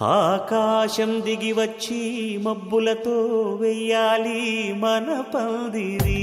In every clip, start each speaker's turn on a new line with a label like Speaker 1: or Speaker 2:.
Speaker 1: ఆకాశం దిగి వచ్చి మబ్బులతో వెయ్యాలి మన పందిరి.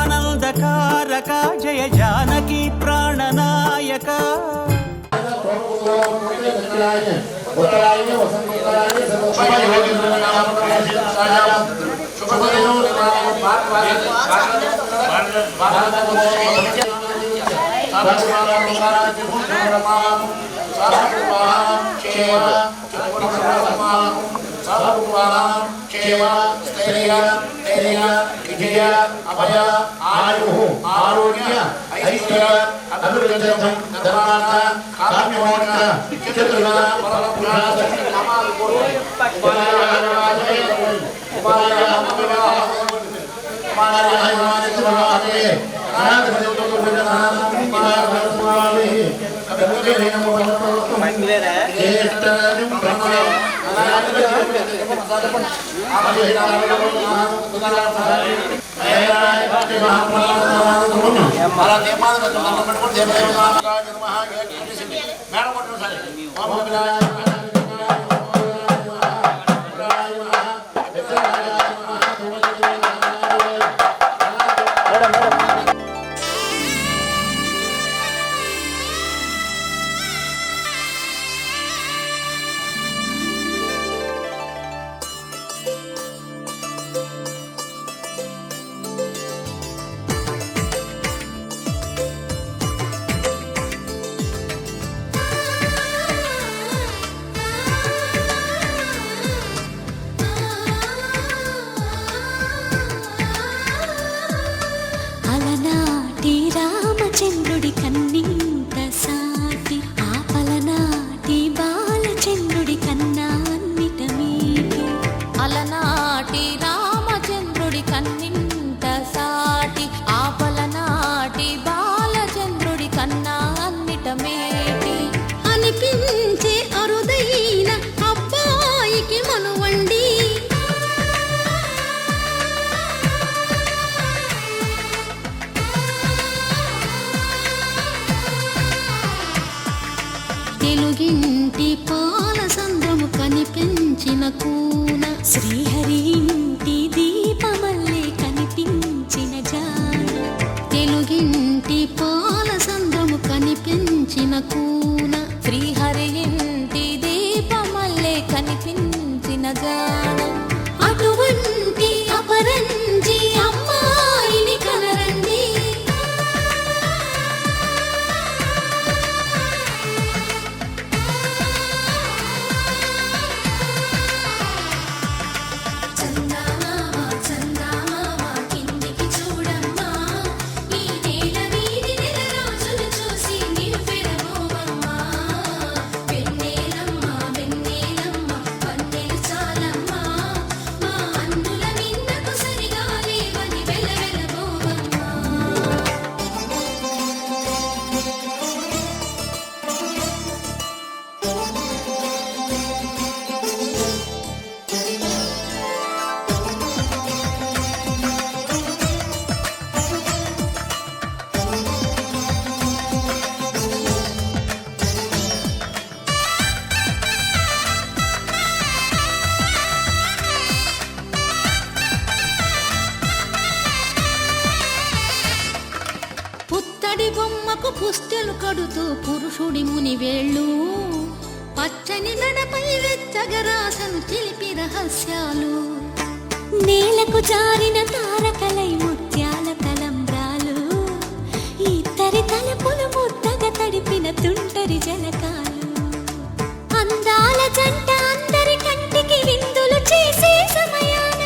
Speaker 1: జగదానందకారక జయ జానకి ప్రాణనాయక.
Speaker 2: విజయ అభయ ఆయు ఆరోగ్య ఐశ్వర్య అభివృద్ధి ధర్మార్థ కామ్యమోక్ష చతుర్విధ పరమపురుషార్థ నామాలు కోరు
Speaker 3: చంద్రుడి కన్నింత సాటి ఆపలనాటి బాలచంద్రుడి కన్నా అన్నిట మీటి. అలనాటి రామచంద్రుడి కన్నింత సాటి ఆపలనాటి బాలచంద్రుడి కన్నా అన్నిట మేటి. అనిపించే అరుదైన అబ్బాయికి మనువండి తెలుగింటి పాల సంద్రము కనిపించిన కూన శ్రీహరి ఇంటి దీపమల్లే కనిపించిన జాన. తెలుగింటి పాల సంద్రము కనిపించిన కూన శ్రీహరి ఇంటి దీపమల్లే కనిపించిన జాన. అటువంటి అపరంజి అమ్మాయిని కనరండి. పుత్తడి బొమ్మకు పుస్తెలు కడుతూ పురుషుడి ముని వేళ్ళు పచ్చని నడపై వెచ్చగరాసను చిలిపి రహస్యాలు. నేలకు జారిన తారకలై ముత్యాల తలంబ్రాలు ఇద్దరి తలపులు ముద్దగా తడిపిన తుంటరి జలకాలు. అందాల జంట అందరి కంటికి విందులు చేసే సమయాన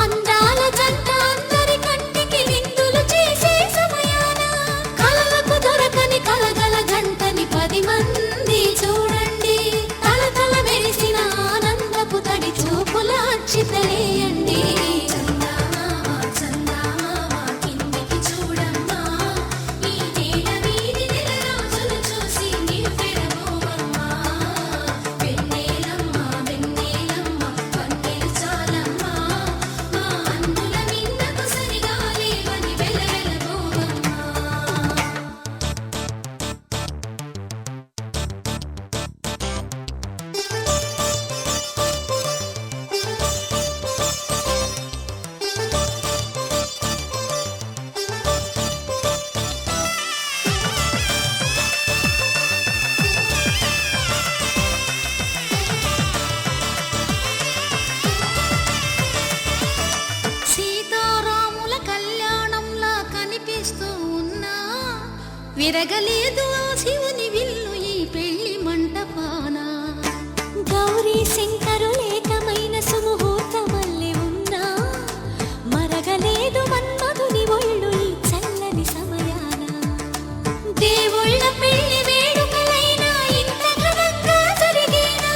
Speaker 3: అందాల జంట అందరి కంటికి విందులు చేసే సమయాన కలలకు దొరకని విరగలేదు ఆ శివుని విల్లు ఈ పెళ్లి మంటపాన. గౌరీ శంకరులేకమైన సుముహూర్తమల్లె ఉన్నా మరగలేదు మన్మధుని ఒళ్ళు ఈ చల్లని సమయాన. దేవుళ్ళ పెళ్లి వేడుకలైనా ఇంత ఘనంగా జరిగేనా?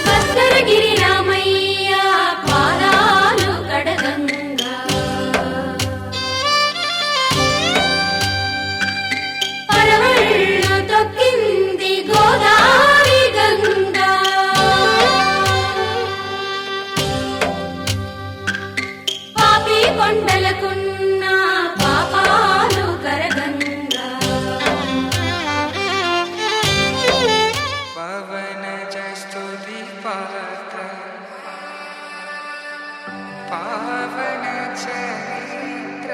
Speaker 3: భద్రగిరి రామయ్య పాదాలు కడగంగా, పరవళ్ళు తొక్కింది గోదావరి గంగా. పాపి కొండలకున్న పాపాలు కరగంగా.
Speaker 4: పవన జస్తుతి పాత్ర పావన చరిత్ర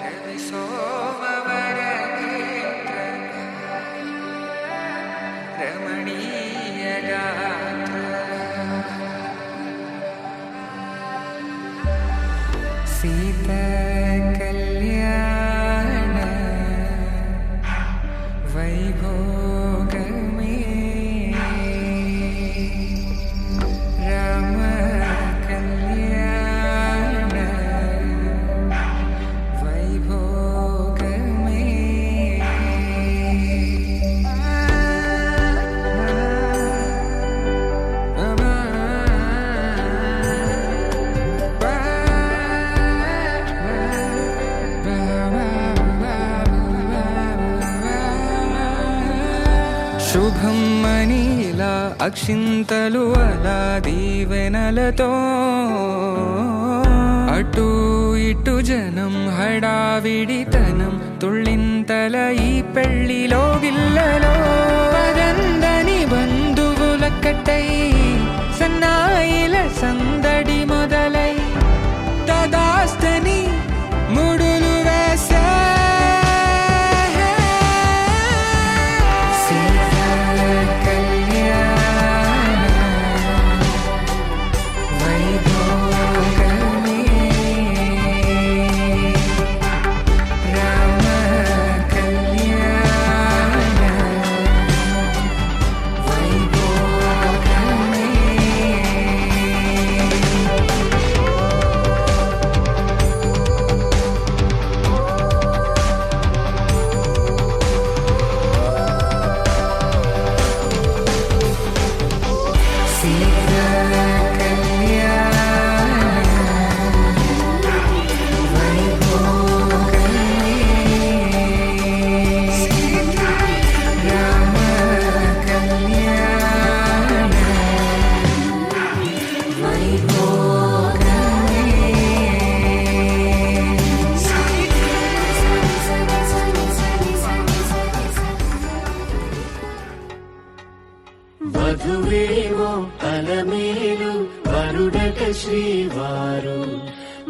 Speaker 4: రవి సోమవర నేత్ర రమణీయ గాత్ర సీత కళ్యాణ వైభోగమే రామ కళ్యాణ వైభోగమే. శుభం మనీలా అక్షింతలు అలా దీవెనలతో అటు ఇటు జనం హడావిడితనం తుళ్ళింతల ఈ పెళ్లిలో గిల్లలో పదందని బంధువుల కట్టై సన్నాయిల సందడి మొదలై తదాస్తని ముడులు వేసా.
Speaker 1: వధువేమో అలమేలు వరుడట శ్రీవారు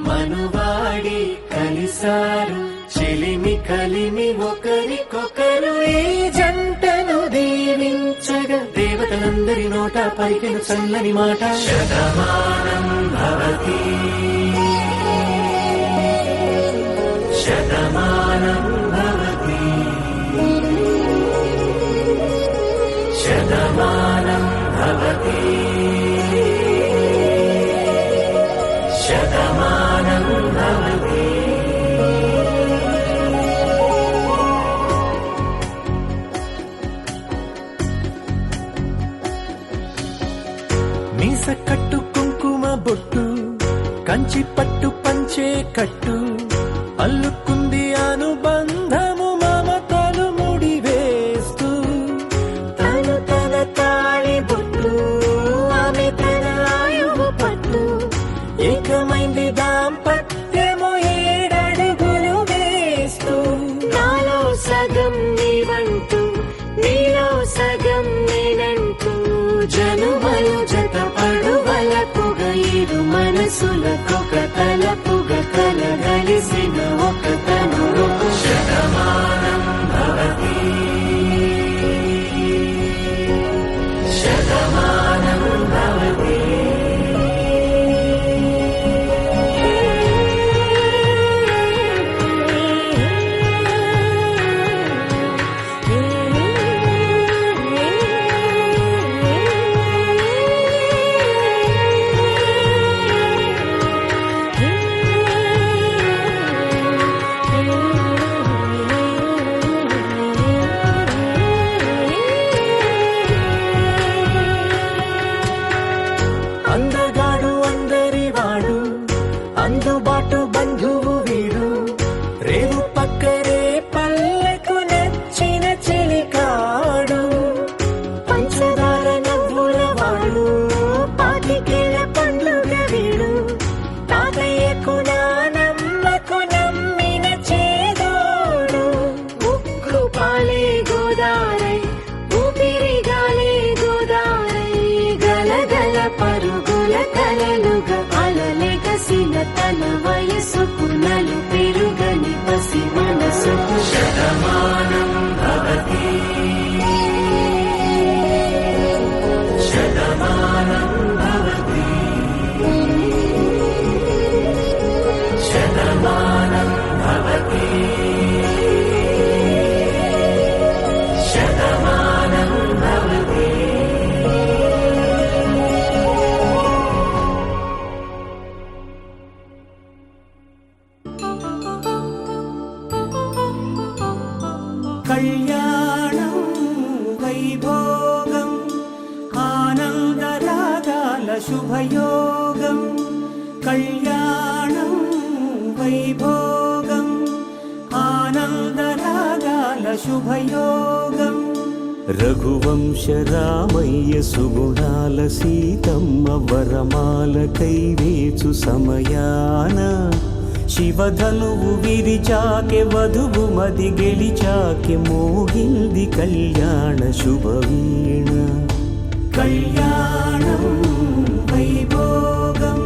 Speaker 1: మనువాడి కలిసారు చెలిమి కలిమి ఒకరికొకరు ఈ జంటను దీవించగా దేవతలందరి నోట పలికిన చల్లని మాట శతమానం భవతి శతమానం భవతి శతమానం భవతి శతమానం భవతి. మీస కట్టు కుంకుమ బొట్టు కంచి పట్టు పంచే కట్టు అల్లుకుంది అనుబంధము మమతలు ముడి వేస్తూ తను తన తాళి బొట్టు ఆమె తన ఆయువు పట్టు ఏకమైంది దాంపత్యము 7 అడుగులు వేస్తూ నాలో సగం నీవంటూ నీలో సగం నేనంటూ జనుమలు జత పడువలపుగ ఇరు మనసులకొక తలపుగ కలగలిసిన ఒక తనువు శతమానం భవతి శతమానం భవతి. బాటు బంధువు వీడు, రేవు పక్కరే పల్లెకు నచ్చిన చెలికాడు, పంచదార నవ్వుల వాడు, పాతికేల పండుగ వీడు, తాతయ్యకు నానమ్మకు నమ్మిన చేదోడు, ఉక్కు పాలే గోదారై ఊపిరి గాలే గోదారై, గలగల పరుగుల కలలుగా అలలెగసిన తన వయసుకు నలు పెరుగని పసి మనసుకు శతమానం భవతి శతమానం భవతి శతమానం భవతి శతమానం భవతి. కళ్యాణం వైభోగం ఆనందరాగాల శుభయోగం, కళ్యాణం వైభోగం ఆనందరాగాల శుభయోగం. రఘువంశ రామయ్య సుగుణాల సీతమ్మ వరమాల కైవేచు సమయాన, శివధనువు విరిచాకె వధువు మది గెలిచాకె మోగింది కళ్యాణ శుభవీణ. కళ్యాణం వైభోగం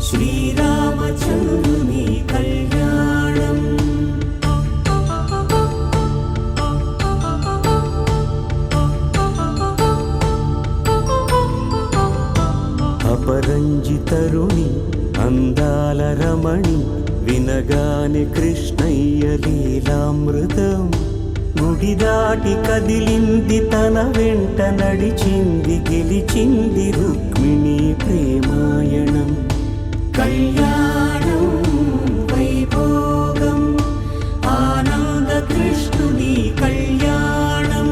Speaker 1: శ్రీరామచంద్రుని కళ్యాణం. అపరంజి తరుణి అందాల రమణి, వినగానే కృష్ణయ్య లీలామృతం, గుడి దాటి కదిలింది తన వెంట నడిచింది గెలిచింది రుక్మిణి ప్రేమాయణం. కళ్యాణం వైభోగం ఆనంద కృష్ణుని కళ్యాణం.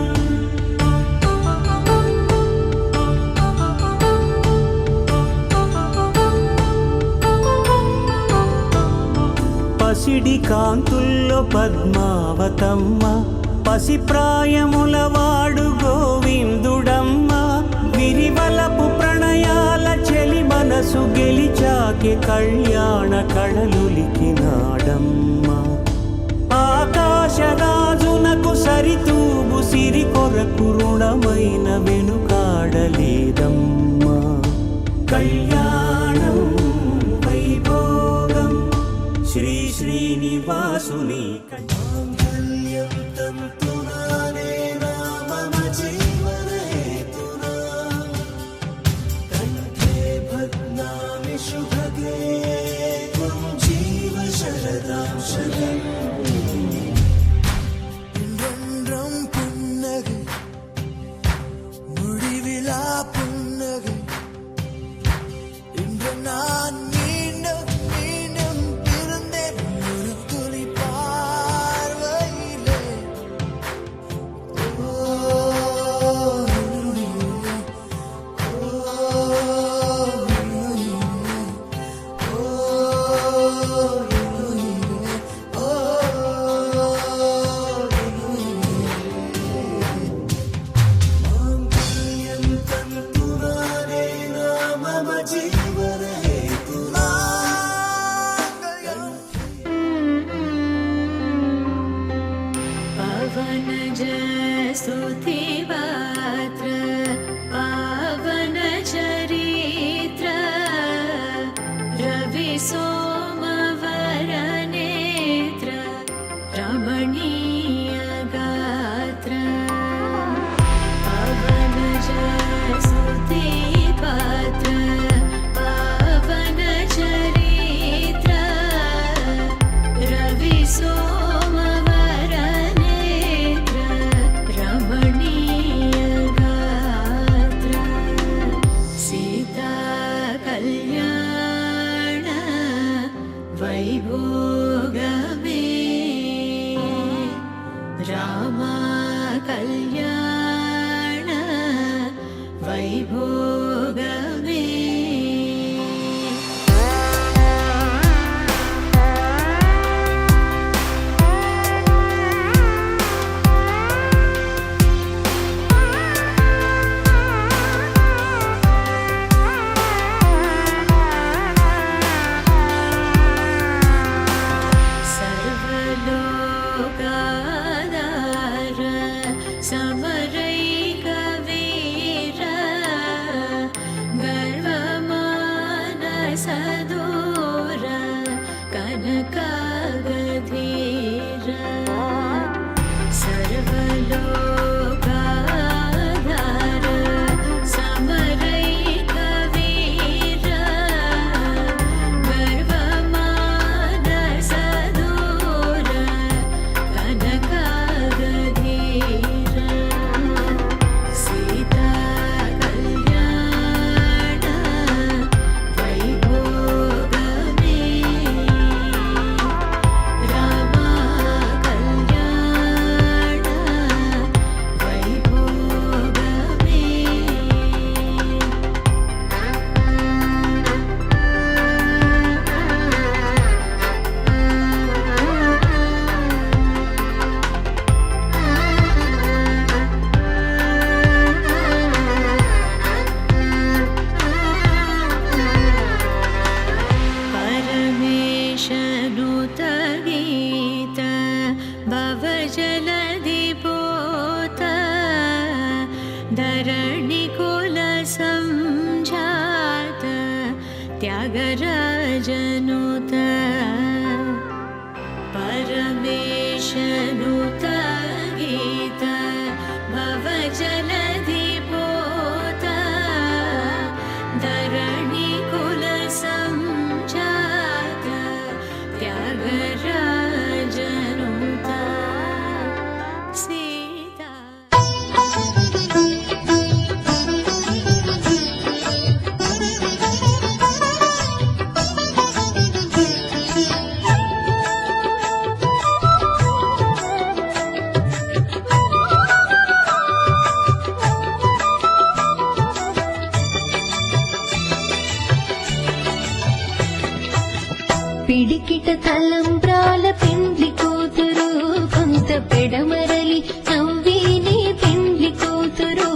Speaker 1: పసిడి కాంతుల్లో పద్మావతమ్మ, పసి ప్రాయముల వాడు గోవిందుడమ్మ, విరివలపు ప్రణయాల చెలి మనసు గెలిచాకే కళ్యాణ కళలులికినాడమ్మ. ఆకాశరాజునకు సరితూగు సిరి కొరకు రుణమైన వెనుకాడలేదమ్మ. కళ్యాణం వైభోగం శ్రీ శ్రీనివాసుని మాంగళ్యం తంతునానే మమ జీవన హేతునా, కంఠే భద్నామి శుభగే త్వం జీవ శరదాం శతం. இன்றென்றும் புன்னகை முடிவிலா புன்னகை, இன்று நான் மீண்டும் மீண்டும் பிறந்தேன் ஒரு துளி பார்வையிலே. ஓ మాంగళ్యం తంతునానే మమ జీవన హేతునా.
Speaker 3: पवन स्तुति पात्र पावन चरित्र, रवि सोमवर नेत्र रमणीय गात्र. पवन स्तुति पात्र पावन चरित्र, रवि सोमवर नेत्र रमणीय गात्र. सीता कल्याण वैभोगमे, रामा कल्याण वैभोगमे. त्यागराजनुत परमेशनुत गीत भवजलधिपोत धरणिकुल संजात त्यागराजनुत सीता।
Speaker 5: పిడికిట తలంబ్రాల పెండ్లి కూతురు కొంత పెడమరలి నవ్విని పెండ్లి కూతురు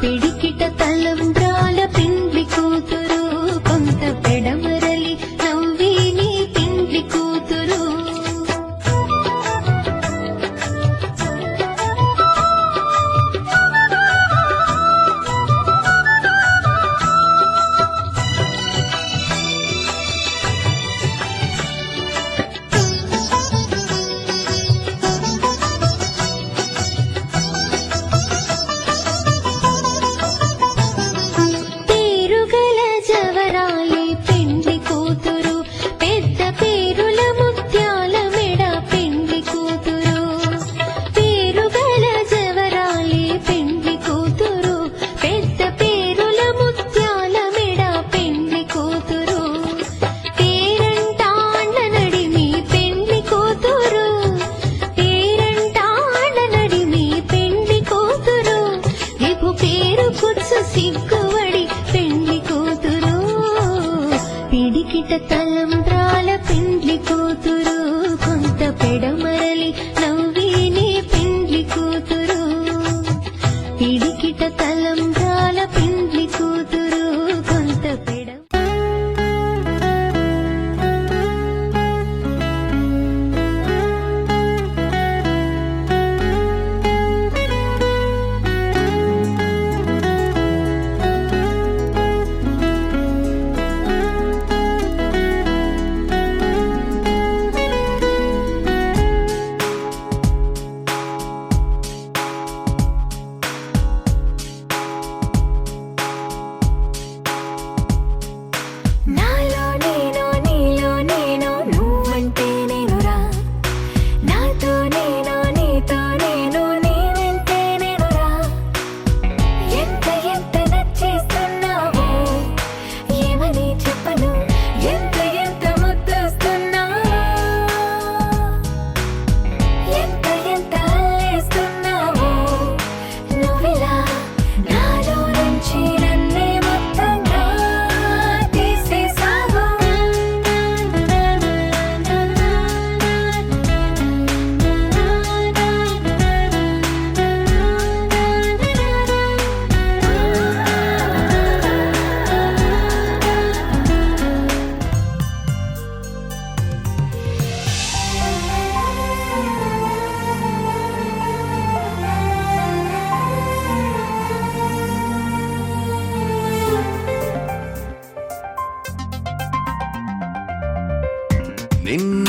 Speaker 5: పిడికిట తలంబ్రాల పెండ్లి కూతురు కొంత పెడమరలి నవ్విని పెండ్లి కూతురు పేరుగల జవరాలి పెండ్లి కూతురు పెద్ద పేరుల ముత్యాల మెడ పెండ్లి కూతురు పేరుగల జవరాలి పెండ్లి కూతురు పెద్ద పేరుల ముత్యాల మెడ పెండ్లి కూతురు పేరంటాండ నడిమి పెండ్లి కూతురు పేరంటాండ నడిమి పెండ్లి కూతురు విభు పేరు కుచ్చు సిగ్గువడి పెండ్లి కూతురు పిడికిట తలంబ్రాల పెండ్లి కూతురు కొంత పెడమరలి నవ్విని పెండ్లి కూతురు పిడికిట తలంబ్రాల పెండ్లి కూతురు కొంత పెడ నాలో నేను నీలో నేను నువ్వంటే నేనురా నాతో నేను నీతో నేను నీవంటే నేనురా ఎంత ఎంత నచ్చేస్తున్నావో ఏమని చెప్పను ఎంత ఎంత ముద్దొస్తున్నావో ఎంత ఎంత అల్లేస్తున్నావో నువ్విలా నాలో నుంచి నన్నే మొత్తంగా తీసేసావు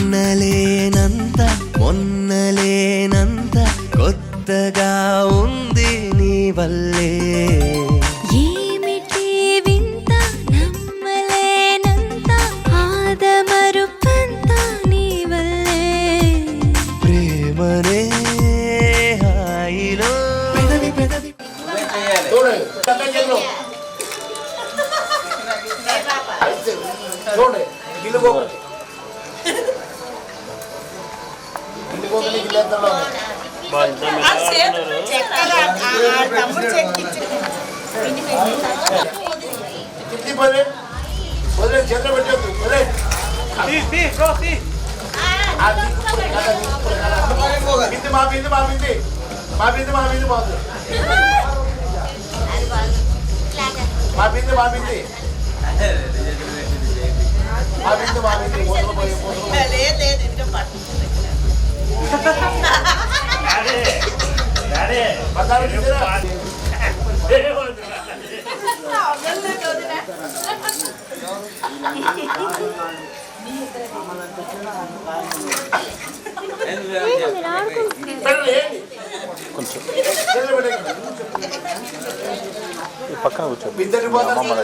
Speaker 1: నిన్నలేనంత మొన్నలేనంత కొత్తగా ఉంది నీ వల్లే
Speaker 3: ఏమిటి వింత నమ్మలేనంత ఆదమరుపంత నీ వల్లే
Speaker 1: ప్రేమనే హాయిలో పెదవి పెదవి
Speaker 2: చూడు పెద్ద చెల్లు చూడు ఇల్లు పోకలి ఇల్లు పోకలి ఇల్లు ఎంతలో కిట్టి పోలే వదిలే చేతిలో పెట్టద్దు వదిలే బింది మా బింది మా బింది మా బింది మా బింది పోతుంది మా బింది మా బింది మా బింది మా బింది పోతులు పోయి పోతులు
Speaker 6: పక్కన కూర్చో
Speaker 2: ఇద్దరు
Speaker 6: అమ్మమ్మ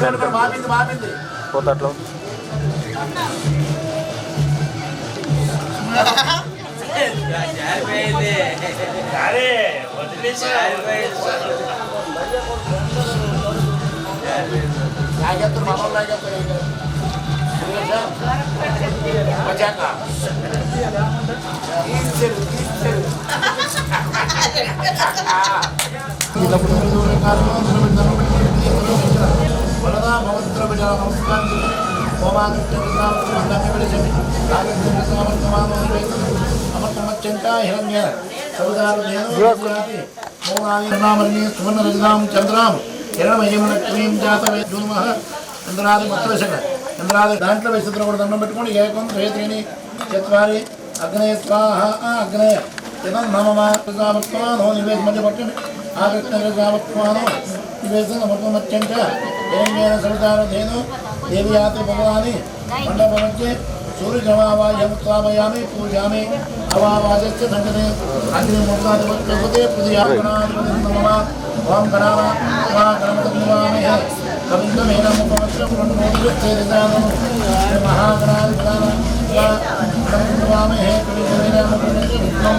Speaker 6: దగ్గర
Speaker 2: మాపింది
Speaker 6: పోతే అట్లా
Speaker 2: లాగేస్తారు మామూలు లాగేస్తారు వచ్చాక చంద్రాం హిరణమయములక్ష్మీం జాతవేమ చంద్రాది మత్రశక చంద్రాది దాంట్లో వేసుకుని కూడా దండం పెట్టుకోండి ఏకం ద్వేత్రీని చత్వారి అగ్నయ స్వాహ అగ్నయ ఇదం నమమాత్మానో నివేశ మధ్య పట్టండి ఆకృష్ణామత్మానో నివేశం సమర్పమత్యంచ ఏం సవితారధేను దేవ్యాతి భగవాని మండపమధ్యే సూర్యజమావాయముత్వామయామి పూజామి అవావాజస్య సంగతే అగ్నిముఖాధిపత్యతే పృథివ్యాగణాధిపతి నమః ఓం గణామ మా గణపతివామహే కవిందమేన ముఖవస్త్రం ప్రణోదిచ్ఛేదిదానము మహాగణాధిపతాన గణపతివామహే కవిందమేన ముఖవస్త్రం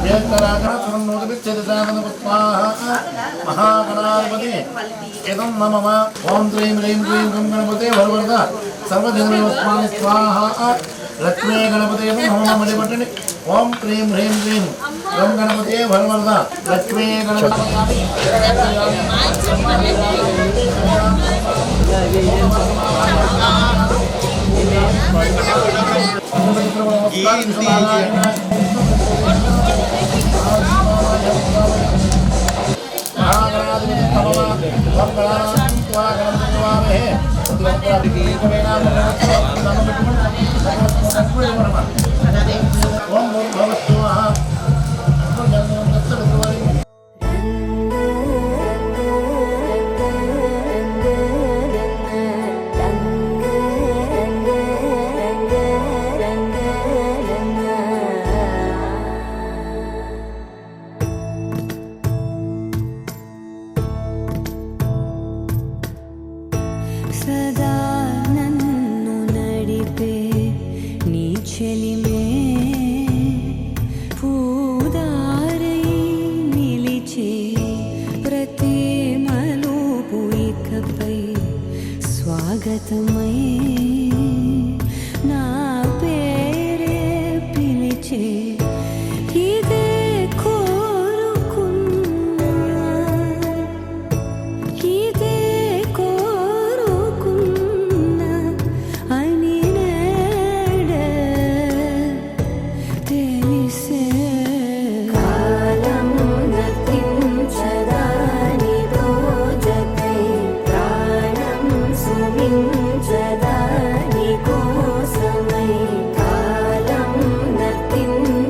Speaker 2: ఏకరాగణ ప్రణోదిచ్ఛేదిదానము స్వాహా మహాగణాధిపతి ఇదం నమః ఓం శ్రీం హ్రీం క్లీం గం గణపతే వరవరద సర్వజనమస్మామి స్వాహా లక్ష్మీ గణపతే నమః మణిపట్టని ఓం క్లీం హ్రీం క్లీం గం గణపతే వరవరద లక్ష్మీ గణపతి
Speaker 3: సదా నన్ను నడిపే నీ చెలిమే పూదారై నిలిచే ప్రతి మలుపు ఇకపై స్వాగతమై నా పేరే పిలిచే ఇదే కోరుకున్నా ఇదే కోరుకున్నా అని నేడే తెలిసే
Speaker 5: కాలం గతించదాని రోజకై ప్రాణం సుమించదాని కోసమై కాలం గతించదాని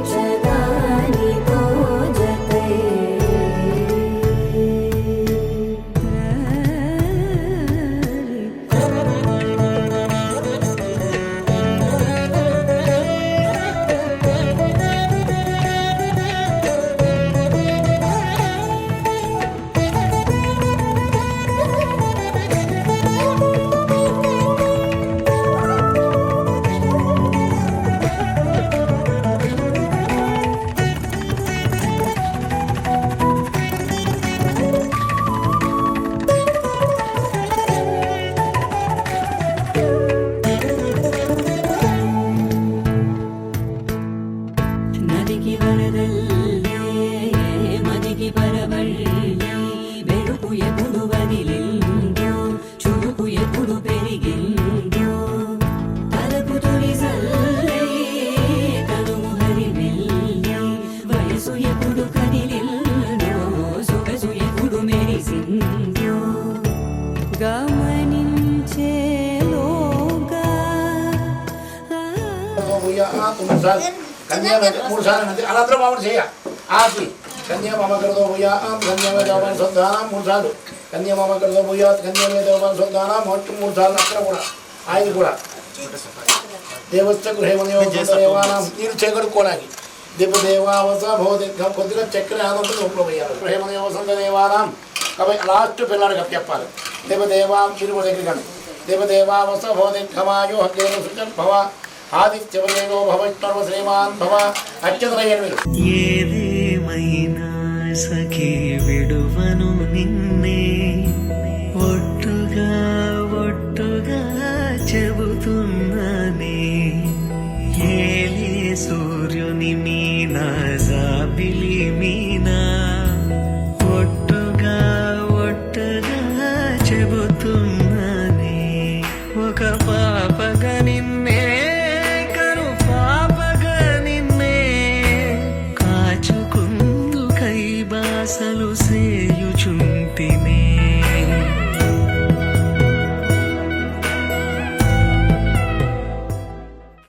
Speaker 2: 3 సార్లు కన్యా 3 సార్లు అంటే అలా అందరూ మామూలు చేయ ఆపి కన్యా మమ కరదో భూయా కన్యా దేవన సంధానం 3 సార్లు కన్యా మమ కరదో భూయా కన్యా దేవన సంధానం మొత్తం 3 సార్లు అక్కడ కూడా ఆయన కూడా దేవస్థ గృహేమదేవానం నీరు చేకడుకోవడానికి దీపదేవావస భవదీర్ఘం కొద్దిగా చక్కెర ఆనందం లోపల పోయాలి గృహేమదేవసంగ దేవానం కాబట్టి లాస్ట్ పిల్లాడికి అప్పచెప్పాలి దేవదేవా మీరు కూడా దగ్గర కానీ దేవదేవావస భవదీర్ఘమాయో హేమ సుచన్ భవ ఆదిత్యవదేవో భవైష్ణవ శ్రీమాన్ భవ అత్యతనయ్యను మీరు
Speaker 1: ఏదేమైనా సఖీ విడువను నిన్నే ఒట్టుగా ఒట్టుగా చెబుతున్నానే ఏలే సూర్యుని మీనా జాబిలి మీనా ఒట్టుగా ఒట్టుగా చెబుతున్నానే ఒక పాపగా నిన్నే కను పాపగా నిన్నే కాచుకుందు కై బాసలు సేయుచుంటిని